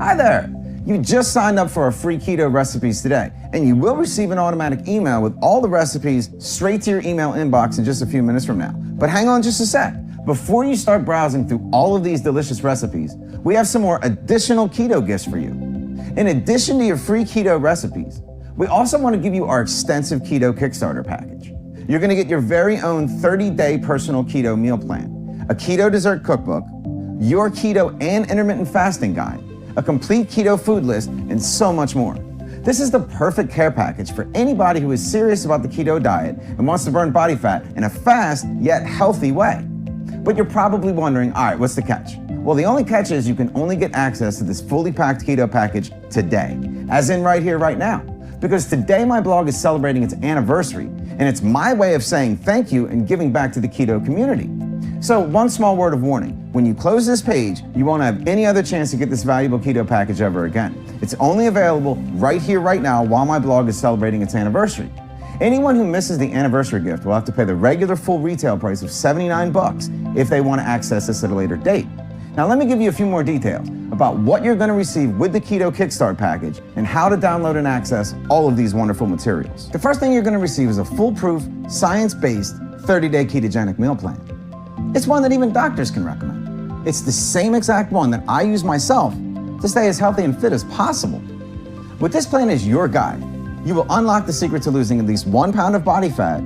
Hi there! You just signed up for our free keto recipes today, and you will receive an automatic email with all the recipes straight to your email inbox in just a few minutes from now. But hang on just a sec. Before you start browsing through all of these delicious recipes, we have some more additional keto gifts for you. In addition to your free keto recipes, we also want to give you our extensive keto Kickstarter package. You're going to get your very own 30-day personal keto meal plan, a keto dessert cookbook, your keto and intermittent fasting guide, a complete keto food list, and so much more. This is the perfect care package for anybody who is serious about the keto diet and wants to burn body fat in a fast yet healthy way. But you're probably wondering, all right, what's the catch? Well, the only catch is you can only get access to this fully packed keto package today, as in right here, right now. Because today my blog is celebrating its anniversary, and it's my way of saying thank you and giving back to the keto community. So one small word of warning, when you close this page, you won't have any other chance to get this valuable keto package ever again. It's only available right here, right now, while my blog is celebrating its anniversary. Anyone who misses the anniversary gift will have to pay the regular full retail price of $79 if they want to access this at a later date. Now let me give you a few more details about what you're going to receive with the Keto Kickstart package and how to download and access all of these wonderful materials. The first thing you're going to receive is a foolproof, science-based 30-day ketogenic meal plan. It's one that even doctors can recommend. It's the same exact one that I use myself to stay as healthy and fit as possible. With this plan as your guide, you will unlock the secret to losing at least 1 pound of body fat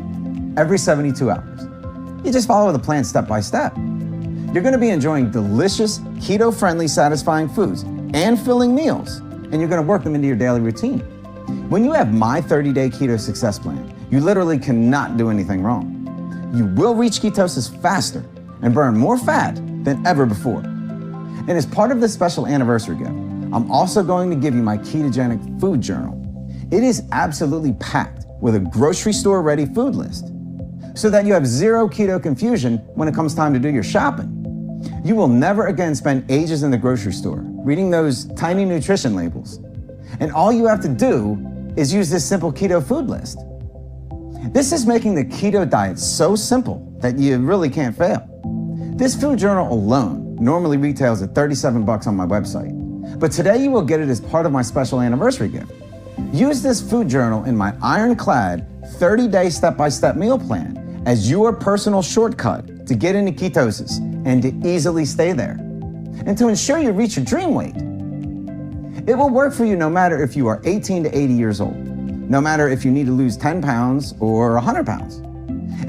every 72 hours. You just follow the plan step by step. You're going to be enjoying delicious, keto-friendly, satisfying foods and filling meals, and you're going to work them into your daily routine. When you have my 30-day keto success plan, you literally cannot do anything wrong. You will reach ketosis faster and burn more fat than ever before. And as part of this special anniversary gift, I'm also going to give you my ketogenic food journal. It is absolutely packed with a grocery store ready food list so that you have zero keto confusion when it comes time to do your shopping. You will never again spend ages in the grocery store reading those tiny nutrition labels. And all you have to do is use this simple keto food list. This is making the keto diet so simple that you really can't fail. This food journal alone normally retails at $37 on my website, but today you will get it as part of my special anniversary gift. Use this food journal in my ironclad 30-day step-by-step meal plan as your personal shortcut to get into ketosis and to easily stay there, and to ensure you reach your dream weight. It will work for you no matter if you are 18 to 80 years old, no matter if you need to lose 10 pounds or 100 pounds.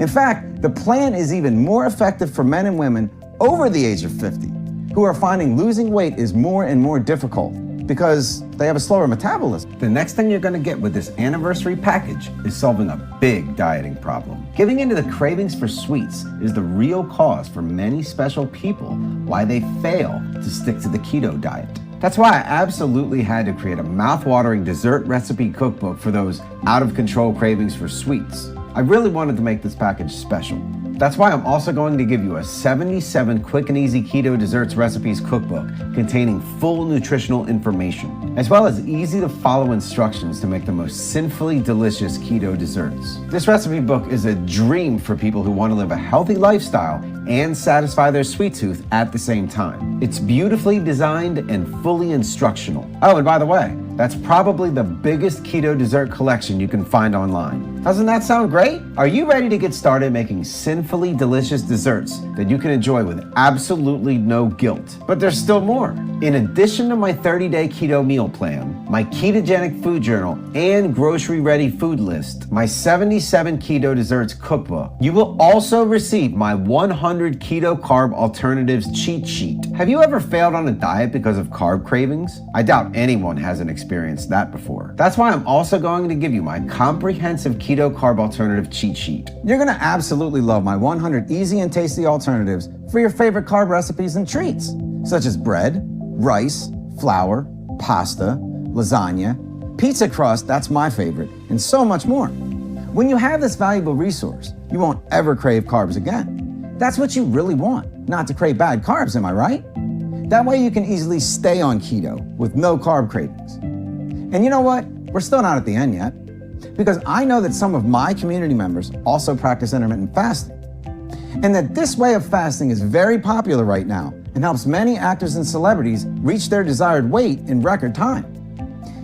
In fact, the plan is even more effective for men and women over the age of 50 who are finding losing weight is more and more difficult because they have a slower metabolism. The next thing you're going to get with this anniversary package is solving a big dieting problem. Giving into the cravings for sweets is the real cause for many special people why they fail to stick to the keto diet. That's why I absolutely had to create a mouth-watering dessert recipe cookbook for those out-of-control cravings for sweets. I really wanted to make this package special. That's why I'm also going to give you a 77 quick and easy keto desserts recipes cookbook containing full nutritional information, as well as easy to follow instructions to make the most sinfully delicious keto desserts. This recipe book is a dream for people who want to live a healthy lifestyle and satisfy their sweet tooth at the same time. It's beautifully designed and fully instructional. Oh, and by the way, that's probably the biggest keto dessert collection you can find online. Doesn't that sound great? Are you ready to get started making sinfully delicious desserts that you can enjoy with absolutely no guilt? But there's still more. In addition to my 30-day keto meal plan, my ketogenic food journal, and grocery-ready food list, my 77 keto desserts cookbook, you will also receive my 100 keto carb alternatives cheat sheet. Have you ever failed on a diet because of carb cravings? I doubt anyone hasn't experienced that before. That's why I'm also going to give you my comprehensive keto carb alternative cheat sheet. You're going to absolutely love my 100 easy and tasty alternatives for your favorite carb recipes and treats, such as bread, rice, flour, pasta, lasagna, pizza crust, that's my favorite, and so much more. When you have this valuable resource, you won't ever crave carbs again. That's what you really want, not to crave bad carbs, am I right? That way you can easily stay on keto with no carb cravings. And you know what? We're still not at the end yet, because I know that some of my community members also practice intermittent fasting, and that this way of fasting is very popular right now and helps many actors and celebrities reach their desired weight in record time.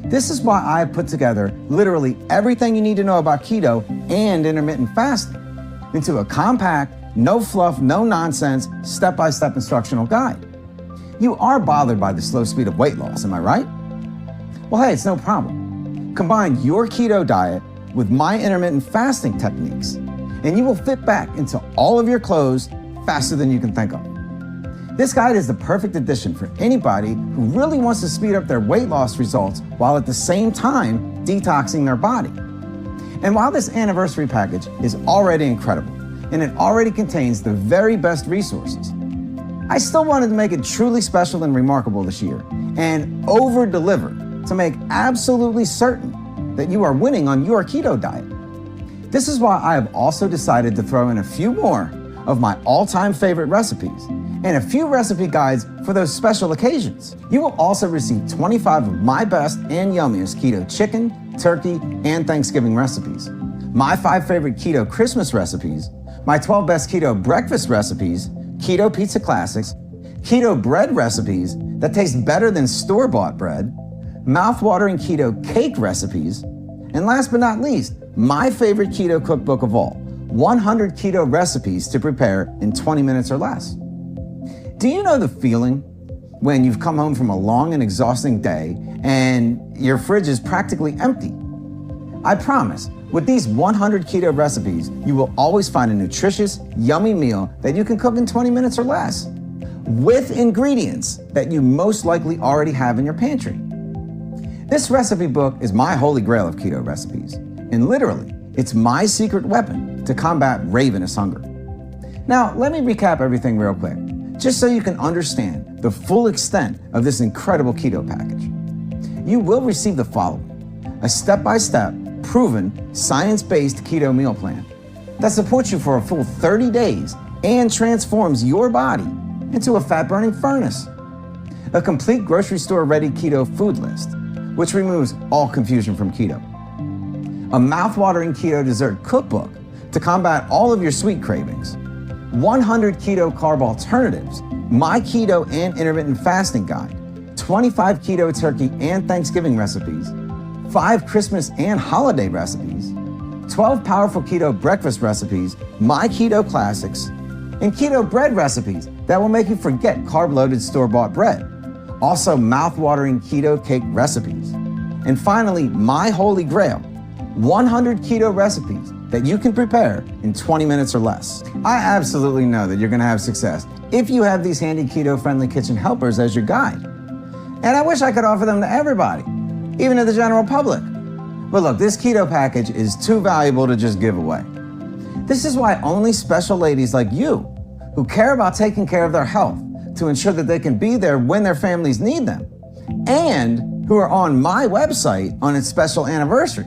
This is why I have put together literally everything you need to know about keto and intermittent fasting into a compact, no fluff, no nonsense, step-by-step instructional guide. You are bothered by the slow speed of weight loss, am I right? Well, hey, it's no problem. Combine your keto diet with my intermittent fasting techniques, and you will fit back into all of your clothes faster than you can think of. This guide is the perfect addition for anybody who really wants to speed up their weight loss results while at the same time detoxing their body. And while this anniversary package is already incredible, and it already contains the very best resources, I still wanted to make it truly special and remarkable this year and over-deliver to make absolutely certain that you are winning on your keto diet. This is why I have also decided to throw in a few more of my all-time favorite recipes and a few recipe guides for those special occasions. You will also receive 25 of my best and yummiest keto chicken, turkey, and Thanksgiving recipes, my 5 favorite keto Christmas recipes, my 12 best keto breakfast recipes, keto pizza classics, keto bread recipes that taste better than store-bought bread, mouth-watering keto cake recipes, and last but not least, my favorite keto cookbook of all, 100 keto recipes to prepare in 20 minutes or less. Do you know the feeling when you've come home from a long and exhausting day and your fridge is practically empty? I promise, with these 100 keto recipes, you will always find a nutritious, yummy meal that you can cook in 20 minutes or less, with ingredients that you most likely already have in your pantry. This recipe book is my holy grail of keto recipes, and literally, it's my secret weapon to combat ravenous hunger. Now, let me recap everything real quick, just so you can understand the full extent of this incredible keto package. You will receive the following: a step-by-step, proven, science-based keto meal plan that supports you for a full 30 days and transforms your body into a fat-burning furnace. A complete grocery store-ready keto food list, which removes all confusion from keto. A mouth-watering keto dessert cookbook to combat all of your sweet cravings. 100 keto carb alternatives, my keto and intermittent fasting guide, 25 keto turkey and Thanksgiving recipes, 5 Christmas and holiday recipes, 12 powerful keto breakfast recipes, my keto classics, and keto bread recipes that will make you forget carb-loaded store-bought bread. Also, mouth-watering keto cake recipes. And finally, my holy grail, 100 keto recipes that you can prepare in 20 minutes or less. I absolutely know that you're gonna have success if you have these handy keto-friendly kitchen helpers as your guide. And I wish I could offer them to everybody, even to the general public. But look, this keto package is too valuable to just give away. This is why only special ladies like you, who care about taking care of their health to ensure that they can be there when their families need them, and who are on my website on its special anniversary,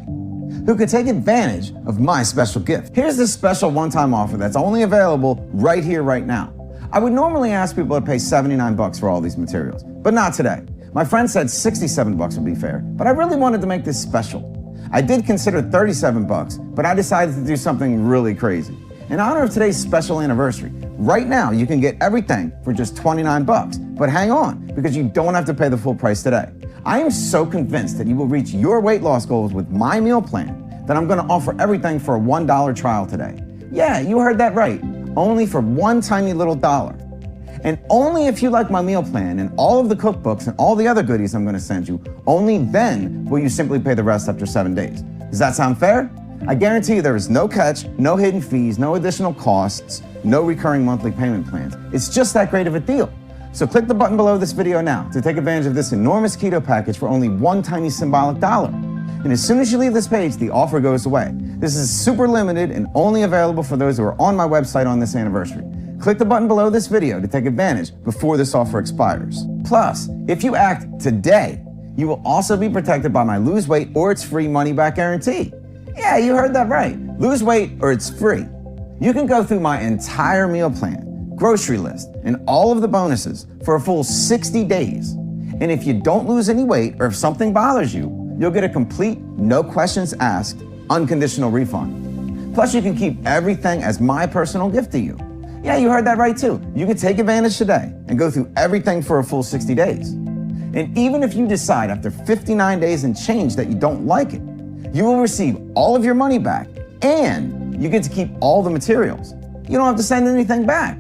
who could take advantage of my special gift. Here's this special one-time offer that's only available right here, right now. I would normally ask people to pay $79 for all these materials, but not today. My friend said $67 would be fair, but I really wanted to make this special. I did consider $37, but I decided to do something really crazy. In honor of today's special anniversary, right now you can get everything for just $29, but hang on, because you don't have to pay the full price today. I am so convinced that you will reach your weight loss goals with my meal plan that I'm gonna offer everything for a $1 trial today. Yeah, you heard that right, only for one tiny little dollar. And only if you like my meal plan and all of the cookbooks and all the other goodies I'm gonna send you, only then will you simply pay the rest after 7 days. Does that sound fair? I guarantee you there is no catch, no hidden fees, no additional costs, no recurring monthly payment plans. It's just that great of a deal. So click the button below this video now to take advantage of this enormous keto package for only one tiny symbolic dollar. And as soon as you leave this page, the offer goes away. This is super limited and only available for those who are on my website on this anniversary. Click the button below this video to take advantage before this offer expires. Plus, if you act today, you will also be protected by my lose weight or it's free money back guarantee. Yeah, you heard that right. Lose weight or it's free. You can go through my entire meal plan, grocery list, and all of the bonuses for a full 60 days. And if you don't lose any weight or if something bothers you, you'll get a complete, no questions asked, unconditional refund. Plus, you can keep everything as my personal gift to you. Yeah, you heard that right too. You can take advantage today and go through everything for a full 60 days. And even if you decide after 59 days and change that you don't like it, you will receive all of your money back and you get to keep all the materials. You don't have to send anything back.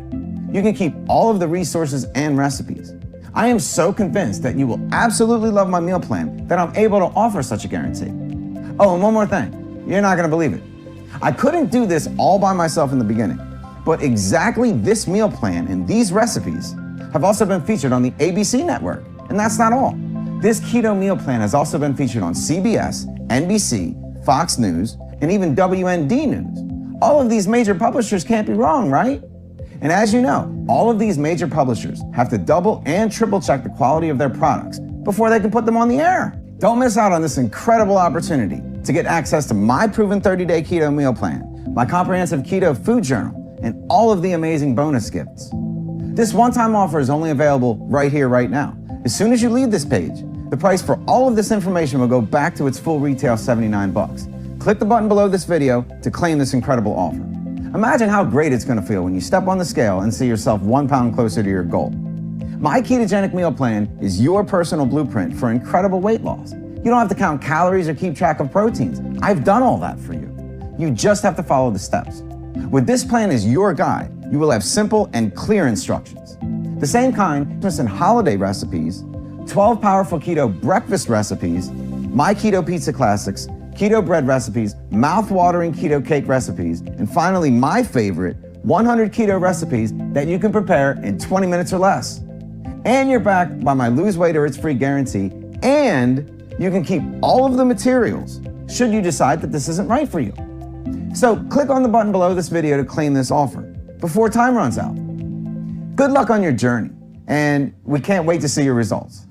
You can keep all of the resources and recipes. I am so convinced that you will absolutely love my meal plan that I'm able to offer such a guarantee. Oh, and one more thing. You're not gonna believe it. I couldn't do this all by myself in the beginning, but exactly this meal plan and these recipes have also been featured on the ABC network. And that's not all. This keto meal plan has also been featured on CBS, NBC, Fox News, and even WND News. All of these major publishers can't be wrong, right? And as you know, all of these major publishers have to double and triple check the quality of their products before they can put them on the air. Don't miss out on this incredible opportunity to get access to my proven 30-day keto meal plan, my comprehensive keto food journal, and all of the amazing bonus gifts. This one-time offer is only available right here, right now. As soon as you leave this page, the price for all of this information will go back to its full retail $79. Click the button below this video to claim this incredible offer. Imagine how great it's gonna feel when you step on the scale and see yourself 1 pound closer to your goal. My ketogenic meal plan is your personal blueprint for incredible weight loss. You don't have to count calories or keep track of proteins. I've done all that for you. You just have to follow the steps. With this plan as your guide, you will have simple and clear instructions. The same kind, Christmas and holiday recipes, 12 powerful keto breakfast recipes, my keto pizza classics, keto bread recipes, mouth-watering keto cake recipes, and finally my favorite, 100 keto recipes that you can prepare in 20 minutes or less. And you're backed by my lose weight or it's free guarantee, and you can keep all of the materials should you decide that this isn't right for you. So click on the button below this video to claim this offer before time runs out. Good luck on your journey, and we can't wait to see your results.